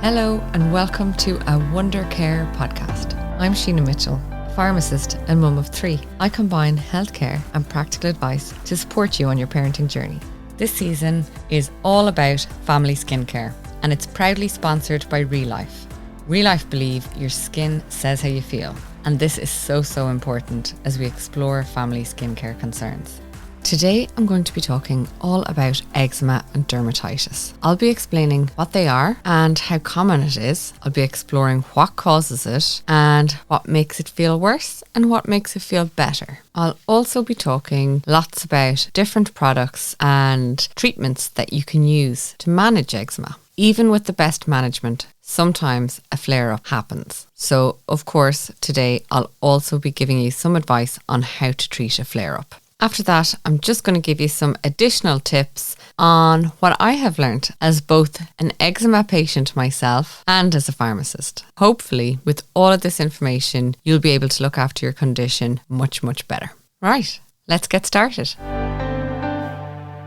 Hello and welcome to a Wonder Care podcast. I'm Sheena Mitchell, pharmacist and mum of 3. I combine healthcare and practical advice to support you on your parenting journey. This season is all about family skincare and it's proudly sponsored by ReLife. ReLife believe your skin says how you feel, and this is so important as we explore family skincare concerns. Today, I'm going to be talking all about eczema and dermatitis. I'll be explaining what they are and how common it is. I'll be exploring what causes it and what makes it feel worse and what makes it feel better. I'll also be talking lots about different products and treatments that you can use to manage eczema. Even with the best management, sometimes a flare-up happens. So, of course, today I'll also be giving you some advice on how to treat a flare-up. After that, I'm just going to give you some additional tips on what I have learned as both an eczema patient myself and as a pharmacist. Hopefully, with all of this information, you'll be able to look after your condition much better. Right, let's get started.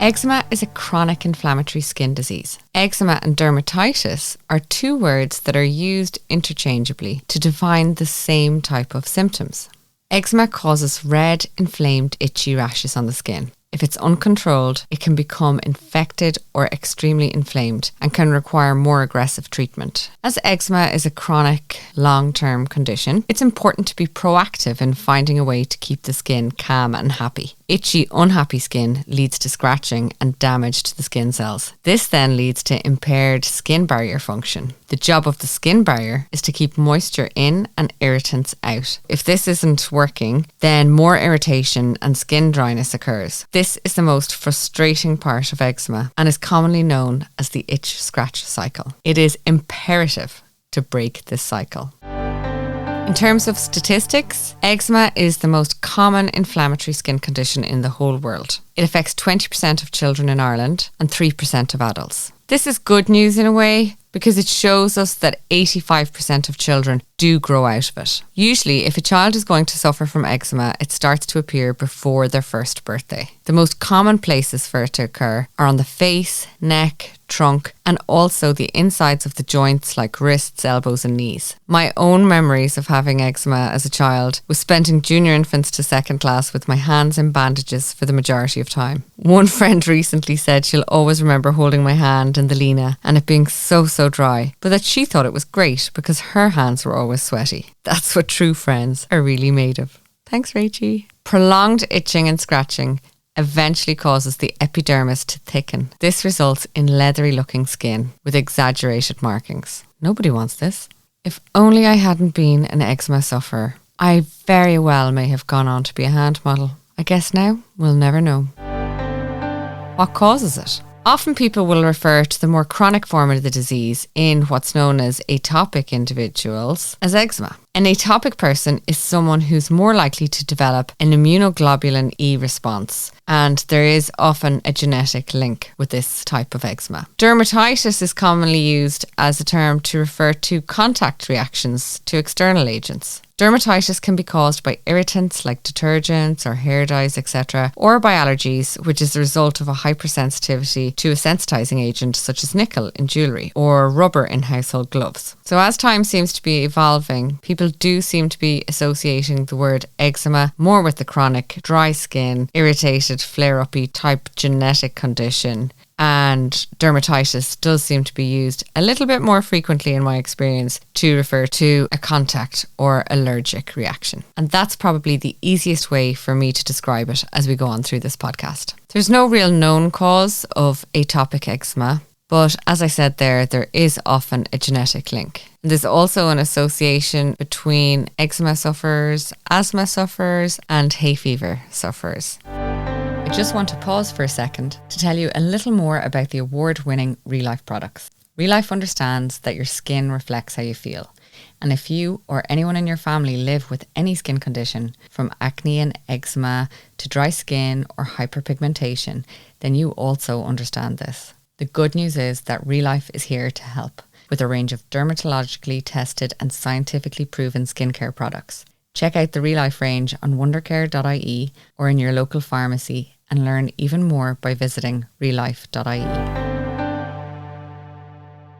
Eczema is a chronic inflammatory skin disease. Eczema and dermatitis are 2 words that are used interchangeably to define the same type of symptoms. Eczema causes red, inflamed, itchy rashes on the skin. If it's uncontrolled, it can become infected or extremely inflamed and can require more aggressive treatment. As eczema is a chronic, long-term condition, it's important to be proactive in finding a way to keep the skin calm and happy. Itchy, unhappy skin leads to scratching and damage to the skin cells. This then leads to impaired skin barrier function. The job of the skin barrier is to keep moisture in and irritants out. If this isn't working, then more irritation and skin dryness occurs. This is the most frustrating part of eczema and is commonly known as the itch-scratch cycle. It is imperative to break this cycle. In terms of statistics, eczema is the most common inflammatory skin condition in the whole world. It affects 20% of children in Ireland and 3% of adults. This is good news in a way because it shows us that 85% of children do grow out of it. Usually, if a child is going to suffer from eczema, it starts to appear before their first birthday. The most common places for it to occur are on the face, neck, trunk, and also the insides of the joints like wrists, elbows and knees. My own memories of having eczema as a child was spent in junior infants to 2nd class with my hands in bandages for the majority of time. One friend recently said she'll always remember holding my hand in the Lena and it being so dry, but that she thought it was great because her hands were always sweaty. That's what true friends are really made of. Thanks, Rachie. Prolonged itching and scratching eventually causes the epidermis to thicken. This results in leathery looking skin with exaggerated markings. Nobody wants this. If only I hadn't been an eczema sufferer, I very well may have gone on to be a hand model. I guess now we'll never know. What causes it? Often people will refer to the more chronic form of the disease in what's known as atopic individuals as eczema. An atopic person is someone who's more likely to develop an immunoglobulin E response, and there is often a genetic link with this type of eczema. Dermatitis is commonly used as a term to refer to contact reactions to external agents. Dermatitis can be caused by irritants like detergents or hair dyes, etc., or by allergies, which is the result of a hypersensitivity to a sensitizing agent such as nickel in jewellery or rubber in household gloves. So as time seems to be evolving, people do seem to be associating the word eczema more with the chronic dry skin, irritated, flare-uppy type genetic condition. And dermatitis does seem to be used a little bit more frequently in my experience to refer to a contact or allergic reaction. And that's probably the easiest way for me to describe it as we go on through this podcast. There's no real known cause of atopic eczema, but as I said there is often a genetic link. There's also an association between eczema sufferers, asthma sufferers, and hay fever sufferers. I just want to pause for a second to tell you a little more about the award-winning ReLife products. ReLife understands that your skin reflects how you feel. And if you or anyone in your family live with any skin condition, from acne and eczema to dry skin or hyperpigmentation, then you also understand this. The good news is that ReLife is here to help with a range of dermatologically tested and scientifically proven skincare products. Check out the ReLife range on wondercare.ie or in your local pharmacy and learn even more by visiting relife.ie.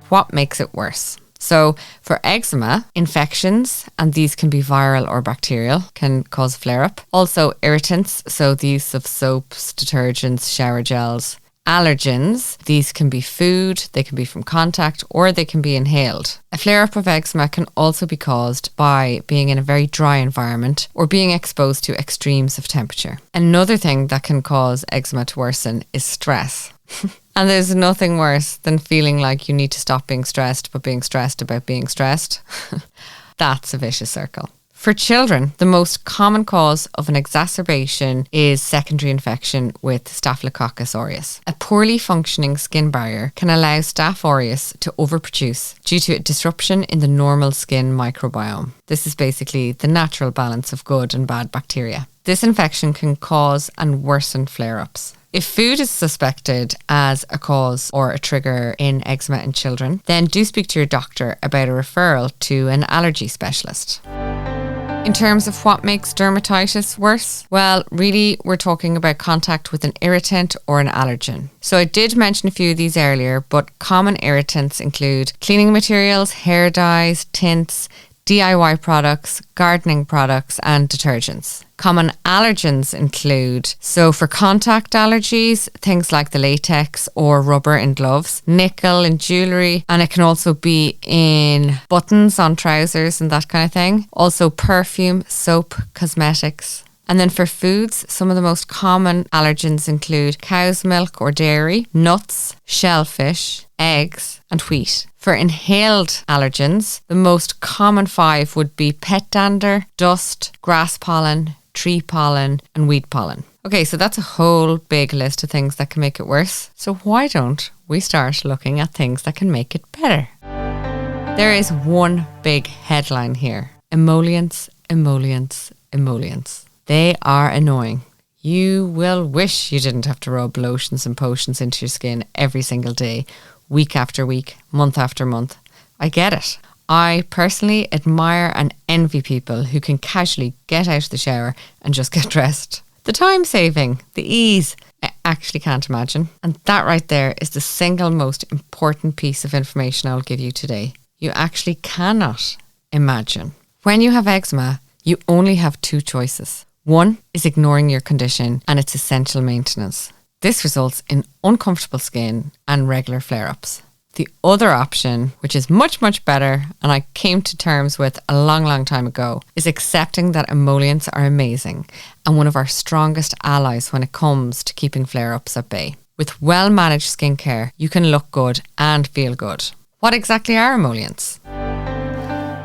What makes it worse? So for eczema, infections, and these can be viral or bacterial, can cause flare-up. Also irritants, so the use of soaps, detergents, shower gels. Allergens, these can be food, they can be from contact, or they can be inhaled. A flare-up of eczema can also be caused by being in a very dry environment or being exposed to extremes of temperature. Another thing that can cause eczema to worsen is stress. And there's nothing worse than feeling like you need to stop being stressed, but being stressed about being stressed. That's a vicious circle. For children, the most common cause of an exacerbation is secondary infection with Staphylococcus aureus. A poorly functioning skin barrier can allow Staph aureus to overproduce due to a disruption in the normal skin microbiome. This is basically the natural balance of good and bad bacteria. This infection can cause and worsen flare-ups. If food is suspected as a cause or a trigger in eczema in children, then do speak to your doctor about a referral to an allergy specialist. In terms of what makes dermatitis worse, well, really, we're talking about contact with an irritant or an allergen. So I did mention a few of these earlier, but common irritants include cleaning materials, hair dyes, tints, DIY products, gardening products, and detergents. Common allergens include, so for contact allergies, things like the latex or rubber in gloves, nickel in jewellery, and it can also be in buttons on trousers and that kind of thing. Also perfume, soap, cosmetics. And then for foods, some of the most common allergens include cow's milk or dairy, nuts, shellfish, eggs, and wheat. For inhaled allergens, the most common 5 would be pet dander, dust, grass pollen, tree pollen, and weed pollen. Okay, so that's a whole big list of things that can make it worse. So why don't we start looking at things that can make it better? There is one big headline here. Emollients, emollients, emollients. They are annoying. You will wish you didn't have to rub lotions and potions into your skin every single day, week after week, month after month. I get it. I personally admire and envy people who can casually get out of the shower and just get dressed. The time saving, the ease, I actually can't imagine. And that right there is the single most important piece of information I'll give you today. You actually cannot imagine. When you have eczema, you only have 2 choices. One is ignoring your condition and its essential maintenance. This results in uncomfortable skin and regular flare-ups. The other option, which is much, much better, and I came to terms with a long, long time ago, is accepting that emollients are amazing and one of our strongest allies when it comes to keeping flare-ups at bay. With well-managed skincare, you can look good and feel good. What exactly are emollients?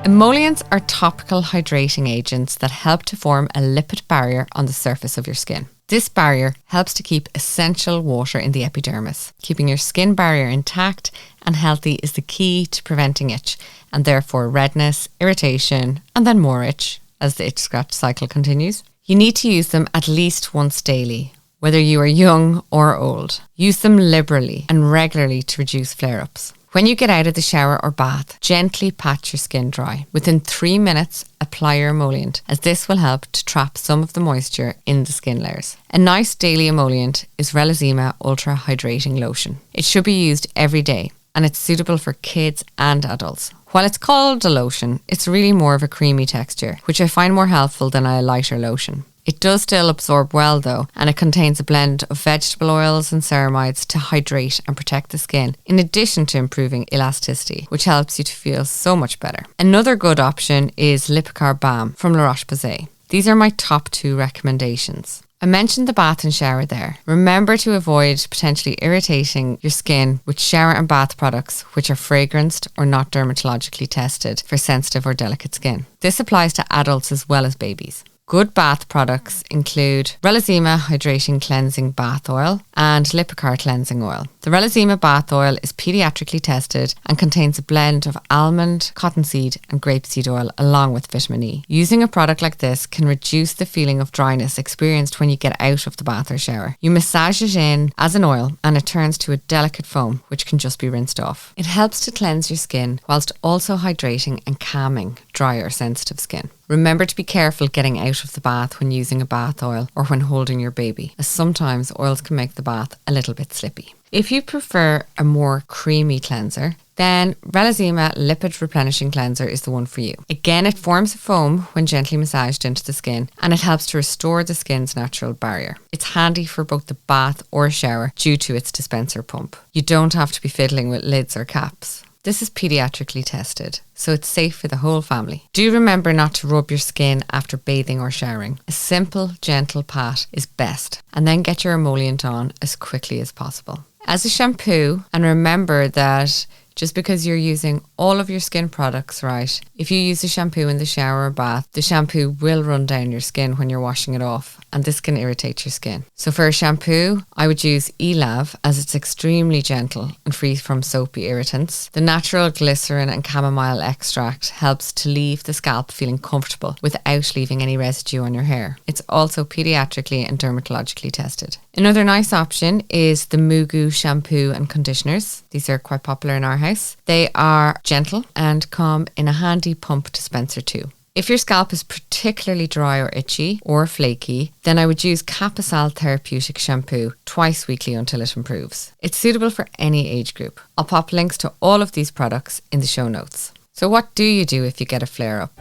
Emollients are topical hydrating agents that help to form a lipid barrier on the surface of your skin. This barrier helps to keep essential water in the epidermis. Keeping your skin barrier intact and healthy is the key to preventing itch, and therefore redness, irritation, and then more itch as the itch scratch cycle continues. You need to use them at least once daily, whether you are young or old. Use them liberally and regularly to reduce flare-ups. When you get out of the shower or bath, gently pat your skin dry. Within 3 minutes, apply your emollient, as this will help to trap some of the moisture in the skin layers. A nice daily emollient is Relazima Ultra Hydrating Lotion. It should be used every day, and it's suitable for kids and adults. While it's called a lotion, it's really more of a creamy texture, which I find more helpful than a lighter lotion. It does still absorb well though, and it contains a blend of vegetable oils and ceramides to hydrate and protect the skin, in addition to improving elasticity, which helps you to feel so much better. Another good option is Lipicar Balm from La Roche-Posay. These are my top 2 recommendations. I mentioned the bath and shower there. Remember to avoid potentially irritating your skin with shower and bath products which are fragranced or not dermatologically tested for sensitive or delicate skin. This applies to adults as well as babies. Good bath products include Relazima Hydrating Cleansing Bath Oil and Lipicar Cleansing Oil. The Relazima Bath Oil is pediatrically tested and contains a blend of almond, cottonseed and grapeseed oil along with vitamin E. Using a product like this can reduce the feeling of dryness experienced when you get out of the bath or shower. You massage it in as an oil and it turns to a delicate foam which can just be rinsed off. It helps to cleanse your skin whilst also hydrating and calming dry or sensitive skin. Remember to be careful getting out of the bath when using a bath oil or when holding your baby, as sometimes oils can make the bath a little bit slippy. If you prefer a more creamy cleanser, then Relazima Lipid Replenishing Cleanser is the one for you. Again, it forms a foam when gently massaged into the skin, and it helps to restore the skin's natural barrier. It's handy for both the bath or shower due to its dispenser pump. You don't have to be fiddling with lids or caps. This is pediatrically tested, so it's safe for the whole family. Do remember not to rub your skin after bathing or showering. A simple, gentle pat is best, and then get your emollient on as quickly as possible. As a shampoo, and remember that just because you're using all of your skin products right, if you use a shampoo in the shower or bath, the shampoo will run down your skin when you're washing it off, and this can irritate your skin. So for a shampoo, I would use Elav as it's extremely gentle and free from soapy irritants. The natural glycerin and chamomile extract helps to leave the scalp feeling comfortable without leaving any residue on your hair. It's also pediatrically and dermatologically tested. Another nice option is the Mugu shampoo and conditioners. These are quite popular in our house. They are gentle and come in a handy pump dispenser too. If your scalp is particularly dry or itchy or flaky, then I would use Capasal Therapeutic Shampoo twice weekly until it improves. It's suitable for any age group. I'll pop links to all of these products in the show notes. So what do you do if you get a flare-up?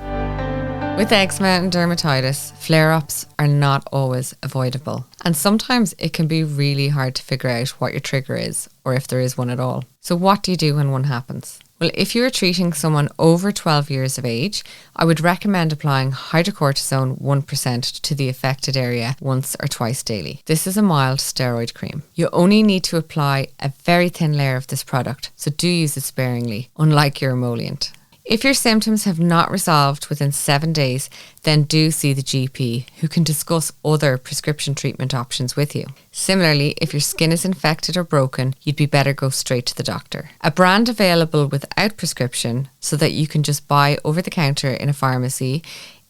With eczema and dermatitis, flare-ups are not always avoidable. And sometimes it can be really hard to figure out what your trigger is, or if there is one at all. So what do you do when one happens? Well, if you're treating someone over 12 years of age, I would recommend applying hydrocortisone 1% to the affected area once or twice daily. This is a mild steroid cream. You only need to apply a very thin layer of this product, so do use it sparingly, unlike your emollient. If your symptoms have not resolved within 7 days, then do see the GP, who can discuss other prescription treatment options with you. Similarly, if your skin is infected or broken, you'd be better go straight to the doctor. A brand available without prescription, so that you can just buy over the counter in a pharmacy,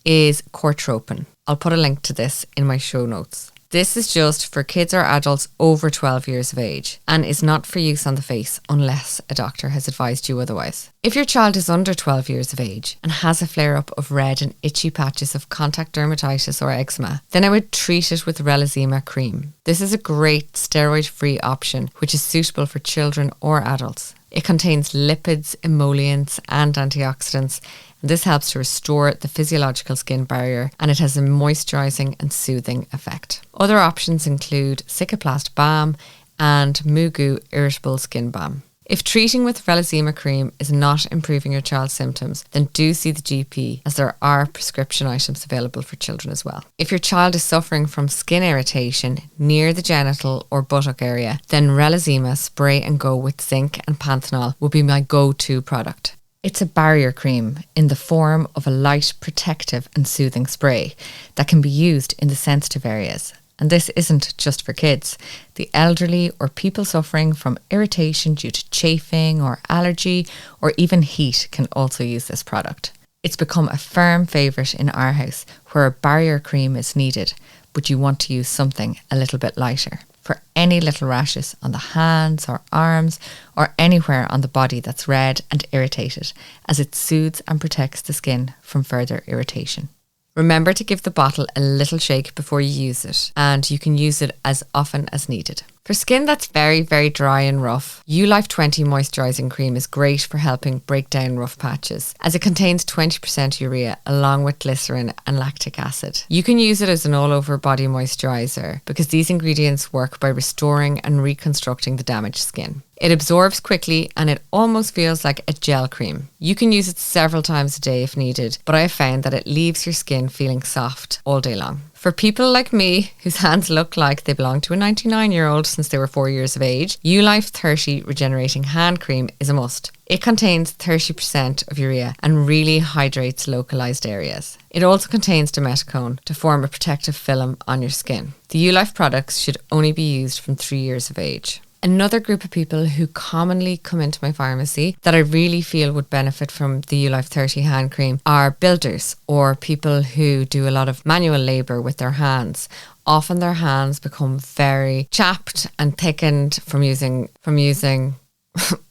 is Cortropin. I'll put a link to this in my show notes. This is just for kids or adults over 12 years of age and is not for use on the face unless a doctor has advised you otherwise. If your child is under 12 years of age and has a flare-up of red and itchy patches of contact dermatitis or eczema, then I would treat it with Relazima cream. This is a great steroid-free option which is suitable for children or adults. It contains lipids, emollients and antioxidants. This helps to restore the physiological skin barrier, and it has a moisturising and soothing effect. Other options include Cicaplast Balm and Mugu Irritable Skin Balm. If treating with Relazima cream is not improving your child's symptoms, then do see the GP, as there are prescription items available for children as well. If your child is suffering from skin irritation near the genital or buttock area, then Relazima Spray and Go with zinc and panthenol will be my go-to product. It's a barrier cream in the form of a light, protective and soothing spray that can be used in the sensitive areas. And this isn't just for kids. The elderly or people suffering from irritation due to chafing or allergy or even heat can also use this product. It's become a firm favourite in our house where a barrier cream is needed, but you want to use something a little bit lighter for any little rashes on the hands or arms or anywhere on the body that's red and irritated, as it soothes and protects the skin from further irritation. Remember to give the bottle a little shake before you use it, and you can use it as often as needed. For skin that's very, very dry and rough, ULife 20 Moisturising Cream is great for helping break down rough patches, as it contains 20% urea along with glycerin and lactic acid. You can use it as an all-over body moisturiser because these ingredients work by restoring and reconstructing the damaged skin. It absorbs quickly and it almost feels like a gel cream. You can use it several times a day if needed, but I have found that it leaves your skin feeling soft all day long. For people like me, whose hands look like they belong to a 99-year-old since they were 4 years of age, ULife 30 Regenerating Hand Cream is a must. It contains 30% of urea and really hydrates localised areas. It also contains dimethicone to form a protective film on your skin. The ULife products should only be used from 3 years of age. Another group of people who commonly come into my pharmacy that I really feel would benefit from the ULife 30 hand cream are builders or people who do a lot of manual labour with their hands. Often their hands become very chapped and thickened from using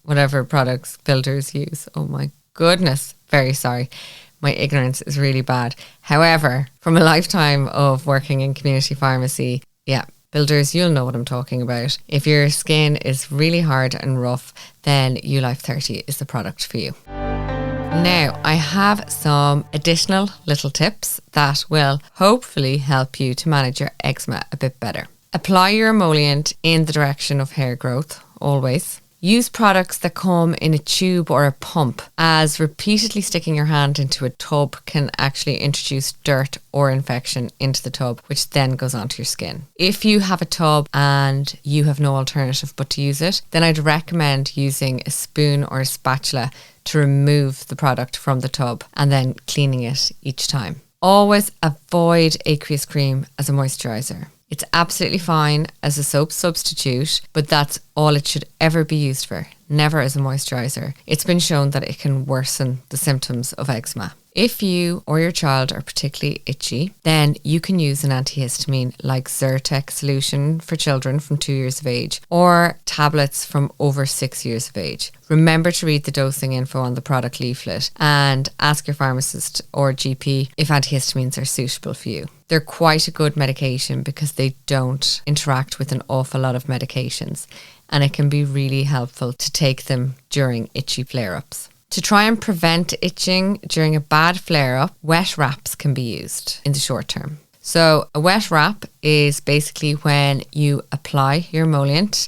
whatever products builders use. Oh my goodness, very sorry. My ignorance is really bad. However, from a lifetime of working in community pharmacy, builders, you'll know what I'm talking about. If your skin is really hard and rough, then ULife 30 is the product for you. Now, I have some additional little tips that will hopefully help you to manage your eczema a bit better. Apply your emollient in the direction of hair growth, always. Use products that come in a tube or a pump, as repeatedly sticking your hand into a tub can actually introduce dirt or infection into the tub, which then goes onto your skin. If you have a tub and you have no alternative but to use it, then I'd recommend using a spoon or a spatula to remove the product from the tub and then cleaning it each time. Always avoid aqueous cream as a moisturiser. It's absolutely fine as a soap substitute, but that's all it should ever be used for, never as a moisturiser. It's been shown that it can worsen the symptoms of eczema. If you or your child are particularly itchy, then you can use an antihistamine like Zyrtec solution for children from 2 years of age, or tablets from over 6 years of age. Remember to read the dosing info on the product leaflet and ask your pharmacist or GP if antihistamines are suitable for you. They're quite a good medication because they don't interact with an awful lot of medications, and it can be really helpful to take them during itchy flare-ups. To try and prevent itching during a bad flare-up, wet wraps can be used in the short term. So a wet wrap is basically when you apply your emollient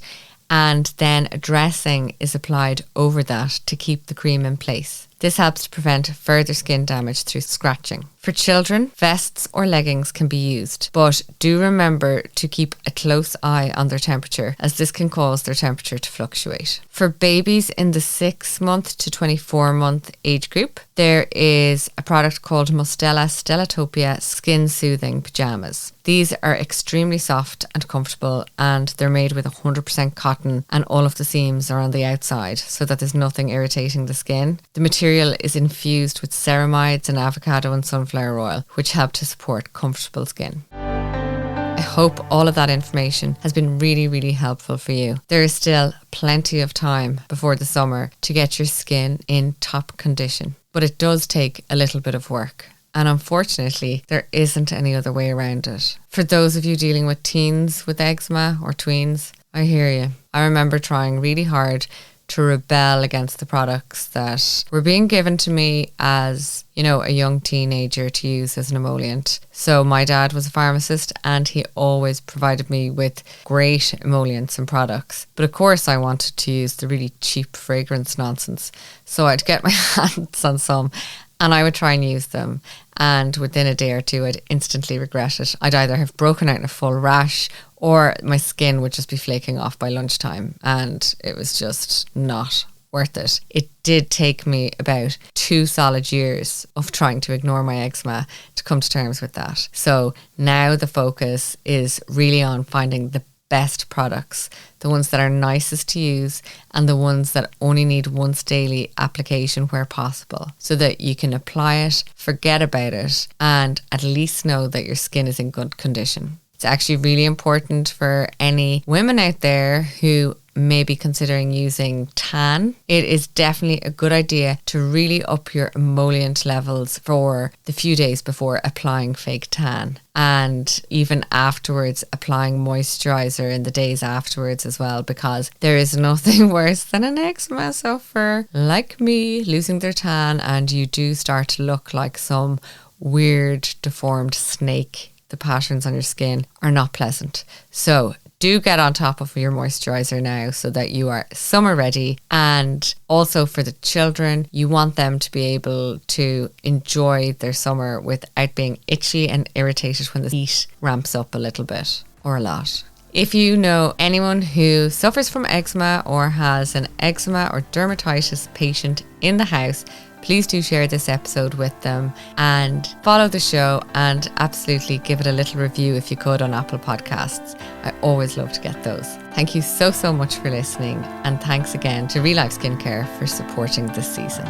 and then a dressing is applied over that to keep the cream in place. This helps to prevent further skin damage through scratching. For children, vests or leggings can be used, but do remember to keep a close eye on their temperature, as this can cause their temperature to fluctuate. For babies in the 6-month to 24-month age group, there is a product called Mustela Stellatopia Skin Soothing Pyjamas. These are extremely soft and comfortable, and they're made with 100% cotton, and all of the seams are on the outside so that there's nothing irritating the skin. The material is infused with ceramides and avocado and sunflower oil, which help to support comfortable skin. I hope all of that information has been really, really helpful for you. There is still plenty of time before the summer to get your skin in top condition, but it does take a little bit of work. And unfortunately, there isn't any other way around it. For those of you dealing with teens with eczema or tweens, I hear you. I remember trying really hard to rebel against the products that were being given to me as, a young teenager to use as an emollient. So my dad was a pharmacist and he always provided me with great emollients and products. But of course I wanted to use the really cheap fragrance nonsense. So I'd get my hands on some and I would try and use them. And within a day or two, I'd instantly regret it. I'd either have broken out in a full rash or my skin would just be flaking off by lunchtime. And it was just not worth it. It did take me about 2 solid years of trying to ignore my eczema to come to terms with that. So now the focus is really on finding the best products, the ones that are nicest to use and the ones that only need once daily application where possible, so that you can apply it, forget about it, and at least know that your skin is in good condition. It's actually really important for any women out there who may be considering using tan. It is definitely a good idea to really up your emollient levels for the few days before applying fake tan, and even afterwards applying moisturizer in the days afterwards as well, because there is nothing worse than an eczema sufferer like me losing their tan and you do start to look like some weird deformed snake. The patterns on your skin are not pleasant. So do get on top of your moisturizer now so that you are summer ready. And also for the children, you want them to be able to enjoy their summer without being itchy and irritated when the heat ramps up a little bit or a lot. If you know anyone who suffers from eczema or has an eczema or dermatitis patient in the house, please do share this episode with them and follow the show, and absolutely give it a little review if you could on Apple Podcasts. I always love to get those. Thank you so much for listening, and thanks again to Real Life Skincare for supporting this season.